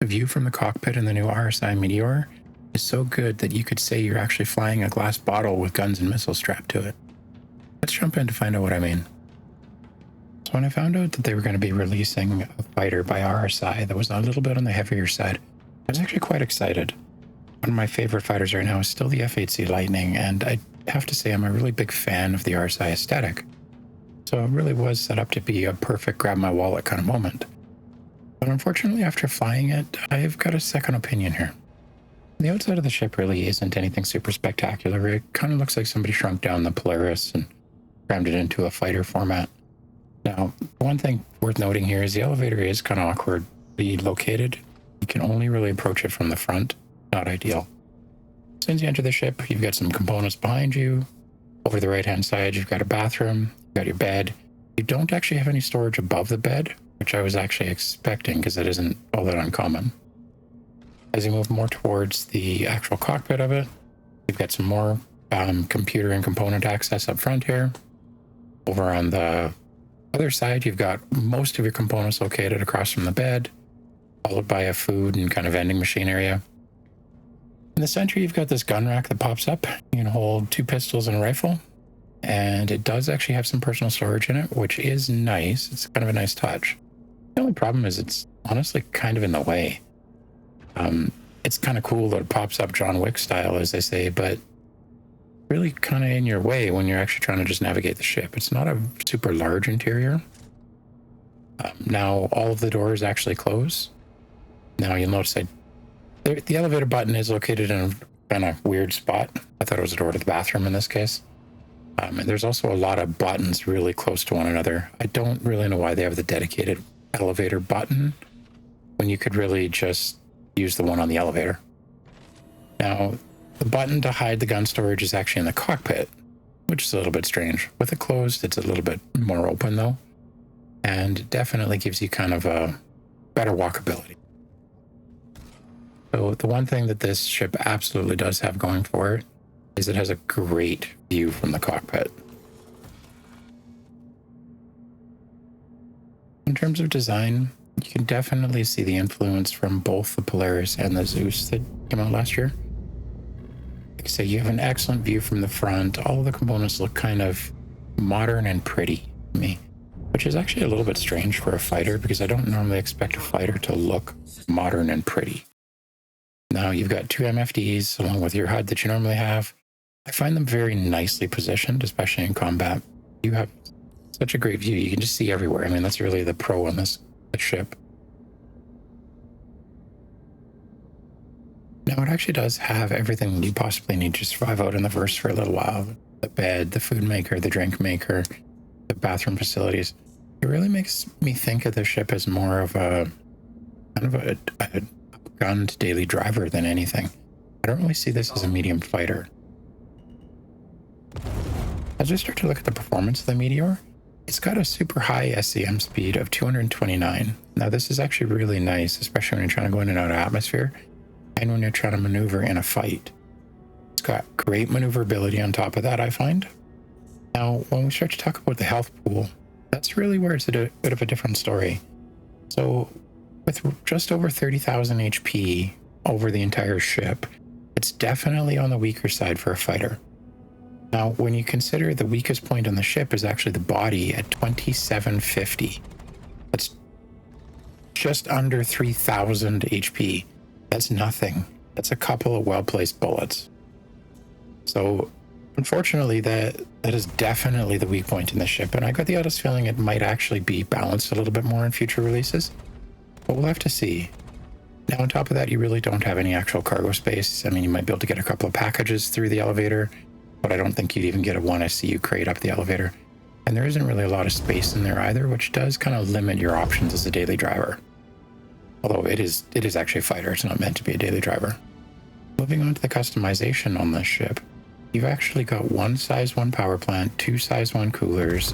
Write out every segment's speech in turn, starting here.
view from the cockpit in the new RSI Meteor is so good that you could say you're actually flying a glass bottle with guns and missiles strapped to it. Let's jump in to find out what I mean. So when I found out that they were going to be releasing a fighter by RSI that was a little bit on the heavier side, I was actually quite excited. One of my favorite fighters right now is still the F-8C Lightning, and I have to say I'm a really big fan of the RSI aesthetic. So it really was set up to be a perfect grab my wallet kind of moment. But unfortunately, after flying it, I've got a second opinion here. The outside of the ship really isn't anything super spectacular. It kind of looks like somebody shrunk down the Polaris and crammed it into a fighter format. Now, one thing worth noting here is the elevator is kind of awkwardly located. You can only really approach it from the front. Not ideal. As soon as you enter the ship, you've got some components behind you. Over the right-hand side, you've got a bathroom, you've got your bed. You don't actually have any storage above the bed, which I was actually expecting because that isn't all that uncommon. As you move more towards the actual cockpit of it, you've got some more computer and component access up front here. Over on the other side, you've got most of your components located across from the bed, followed by a food and kind of vending machine area. In the center, you've got this gun rack that pops up. You can hold 2 pistols and a rifle, and it does actually have some personal storage in it, which is nice. It's kind of a nice touch. The only problem is it's honestly kind of in the way. It's kind of cool that it pops up John Wick style, as they say, but really kind of in your way when you're actually trying to just navigate the ship. It's not a super large interior. Now, all of the doors actually close. Now, you'll notice the elevator button is located in a kind of weird spot. I thought it was a door to the bathroom in this case. And there's also a lot of buttons really close to one another. I don't really know why they have the dedicated elevator button when you could really just use the one on the elevator. Now, the button to hide the gun storage is actually in the cockpit, which is a little bit strange. With it closed, it's a little bit more open though, and definitely gives you kind of a better walkability. So the one thing that this ship absolutely does have going for it is it has a great view from the cockpit. In terms of design, you can definitely see the influence from both the Polaris and the Zeus that came out last year. Like I say, you have an excellent view from the front. All of the components look kind of modern and pretty to me, which is actually a little bit strange for a fighter because I don't normally expect a fighter to look modern and pretty. Now you've got 2 MFDs along with your HUD that you normally have. I find them very nicely positioned, especially in combat. You have such a great view. You can just see everywhere. I mean, that's really the pro on this ship. Now it actually does have everything you possibly need to survive out in the verse for a little while. The bed, the food maker, the drink maker, the bathroom facilities. It really makes me think of the ship as more of a kind of a gunned daily driver than anything. I don't really see this as a medium fighter. As we start to look at the performance of the Meteor, it's got a super high SCM speed of 229. Now this is actually really nice, especially when you're trying to go in and out of atmosphere and when you're trying to maneuver in a fight. It's got great maneuverability on top of that, I find. Now, when we start to talk about the health pool, that's really where it's a bit of a different story. So with just over 30,000 HP over the entire ship, it's definitely on the weaker side for a fighter. Now, when you consider the weakest point on the ship is actually the body at 2750, that's just under 3,000 HP. That's nothing. That's a couple of well-placed bullets. So, unfortunately, that is definitely the weak point in the ship, and I got the honest feeling it might actually be balanced a little bit more in future releases, but we'll have to see. Now, on top of that, you really don't have any actual cargo space. I mean, you might be able to get a couple of packages through the elevator, but I don't think you'd even get a 1SCU crate up the elevator. And there isn't really a lot of space in there either, which does kind of limit your options as a daily driver. Although it is actually a fighter, it's not meant to be a daily driver. Moving on to the customization on this ship, you've actually got 1 size 1 power plant, 2 size 1 coolers,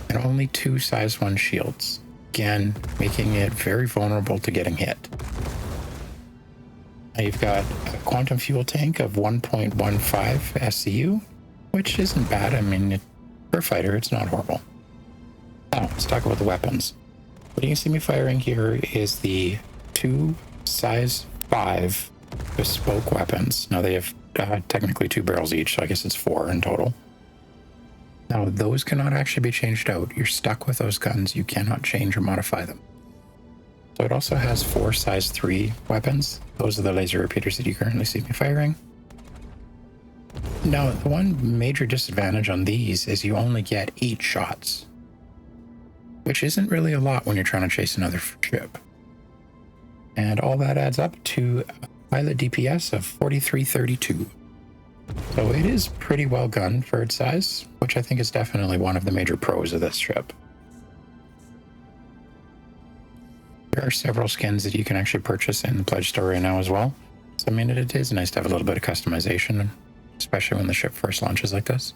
and only 2 size 1 shields. Again, making it very vulnerable to getting hit. Now you've got a quantum fuel tank of 1.15 SCU, which isn't bad. I mean, for a fighter, it's not horrible. Now, let's talk about the weapons. What you can see me firing here is the 2 size 5 bespoke weapons. Now they have technically 2 barrels each, so I guess it's 4 in total. Now those cannot actually be changed out. You're stuck with those guns. You cannot change or modify them. So it also has 4 size 3 weapons. Those are the laser repeaters that you currently see me firing. Now, the one major disadvantage on these is you only get 8 shots, which isn't really a lot when you're trying to chase another ship. And all that adds up to a pilot DPS of 4332. So it is pretty well gunned for its size, which I think is definitely one of the major pros of this ship. There are several skins that you can actually purchase in the pledge store right now as well. So I mean, it is nice to have a little bit of customization, especially when the ship first launches like this.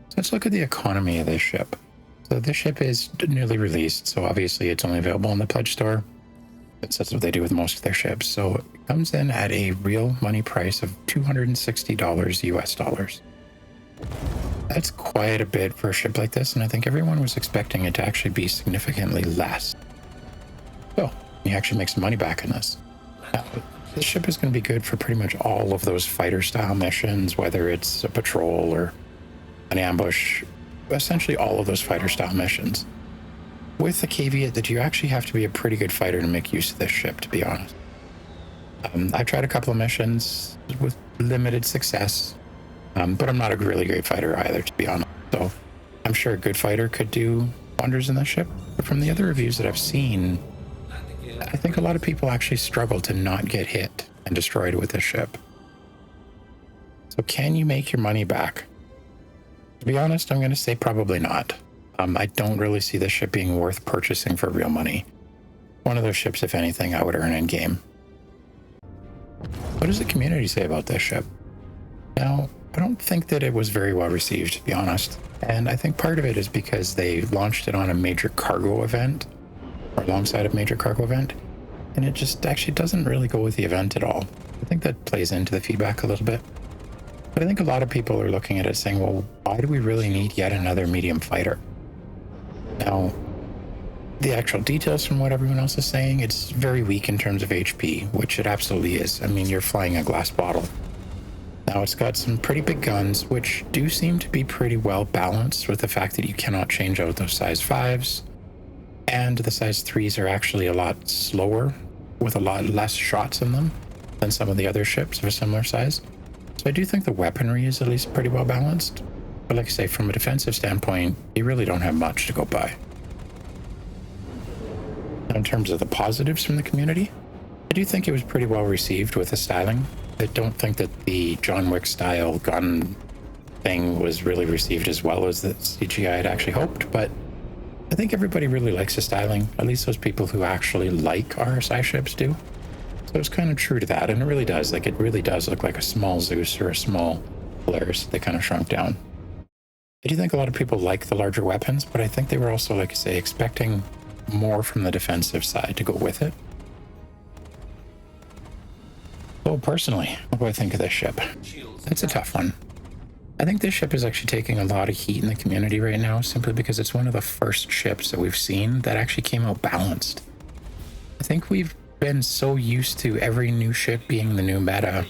So let's look at the economy of this ship. So this ship is newly released, so obviously it's only available in the pledge store. That's what they do with most of their ships. So it comes in at a real money price of $260 US dollars. That's quite a bit for a ship like this, and I think everyone was expecting it to actually be significantly less. So you actually make some money back in this. Now, this ship is going to be good for pretty much all of those fighter style missions, whether it's a patrol or an ambush, essentially all of those fighter style missions. With the caveat that you actually have to be a pretty good fighter to make use of this ship, to be honest. I've tried a couple of missions with limited success, but I'm not a really great fighter either, to be honest. So I'm sure a good fighter could do wonders in this ship. But from the other reviews that I've seen, I think a lot of people actually struggle to not get hit and destroyed with this ship. So can you make your money back? To be honest, I'm going to say probably not. I don't really see this ship being worth purchasing for real money. One of those ships, if anything, I would earn in game. What does the community say about this ship? Now, I don't think that it was very well received, to be honest. And I think part of it is because they launched it on a major cargo event, or alongside a major cargo event, and it just actually doesn't really go with the event at all. I think that plays into the feedback a little bit. But I think a lot of people are looking at it saying, well, why do we really need yet another medium fighter? Now, the actual details from what everyone else is saying, it's very weak in terms of HP, which it absolutely is. I mean, you're flying a glass bottle. Now, it's got some pretty big guns, which do seem to be pretty well balanced with the fact that you cannot change out those size 5s. And the size 3s are actually a lot slower, with a lot less shots in them than some of the other ships of a similar size. So I do think the weaponry is at least pretty well balanced. But like I say, from a defensive standpoint, you really don't have much to go by. Now, in terms of the positives from the community, I do think it was pretty well received with the styling. I don't think that the John Wick style gun thing was really received as well as the CGI had actually hoped, but I think everybody really likes the styling, at least those people who actually like RSI ships do. So it's kind of true to that, and it really does. Like, it really does look like a small Zeus or a small Polaris. They kind of shrunk down. I do think a lot of people like the larger weapons, but I think they were also, like I say, expecting more from the defensive side to go with it. So personally, what do I think of this ship? It's a tough one. I think this ship is actually taking a lot of heat in the community right now, simply because it's one of the first ships that we've seen that actually came out balanced. I think we've been so used to every new ship being the new meta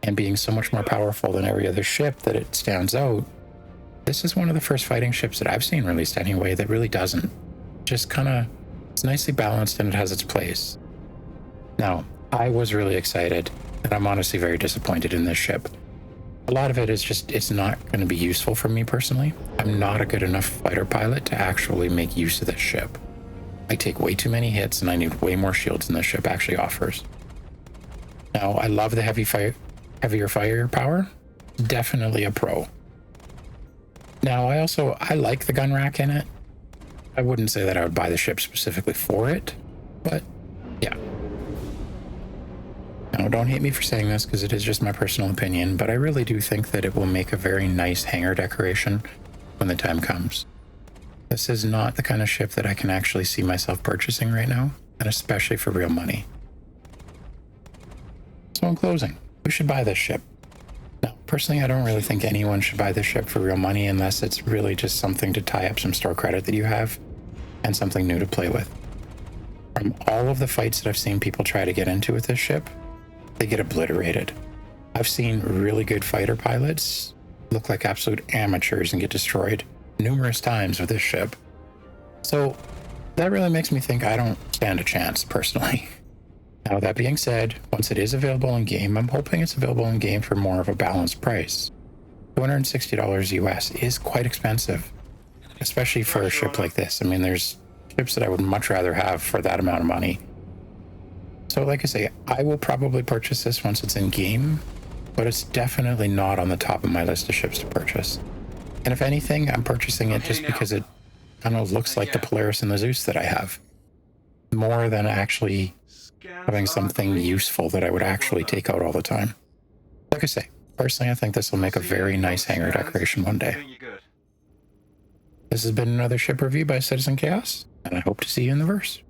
and being so much more powerful than every other ship that it stands out. This is one of the first fighting ships that I've seen released anyway that really doesn't. Just kind of, it's nicely balanced and it has its place. Now, I was really excited, and I'm honestly very disappointed in this ship. A lot of it is just, it's not going to be useful for me personally. I'm not a good enough fighter pilot to actually make use of this ship. I take way too many hits and I need way more shields than this ship actually offers. Now, I love the heavier firepower. Definitely a pro. Now, I like the gun rack in it. I wouldn't say that I would buy the ship specifically for it, but yeah. Now, don't hate me for saying this because it is just my personal opinion, but I really do think that it will make a very nice hangar decoration when the time comes. This is not the kind of ship that I can actually see myself purchasing right now, and especially for real money. So in closing, who should buy this ship? Now, personally, I don't really think anyone should buy this ship for real money unless it's really just something to tie up some store credit that you have and something new to play with. From all of the fights that I've seen people try to get into with this ship, they get obliterated. I've seen really good fighter pilots look like absolute amateurs and get destroyed numerous times with this ship. So that really makes me think I don't stand a chance, personally. Now, that being said, once it is available in game, I'm hoping it's available in game for more of a balanced price. $260 US is quite expensive, especially for a ship like this. I mean, there's ships that I would much rather have for that amount of money. So like I say, I will probably purchase this once it's in game, but it's definitely not on the top of my list of ships to purchase. And if anything, I'm purchasing it just because it kind of looks like the Polaris and the Zeus that I have, more than actually having something useful that I would actually take out all the time. Like I say, personally, I think this will make a very nice hangar decoration one day. This has been another ship review by Citizen Chaos, and I hope to see you in the verse.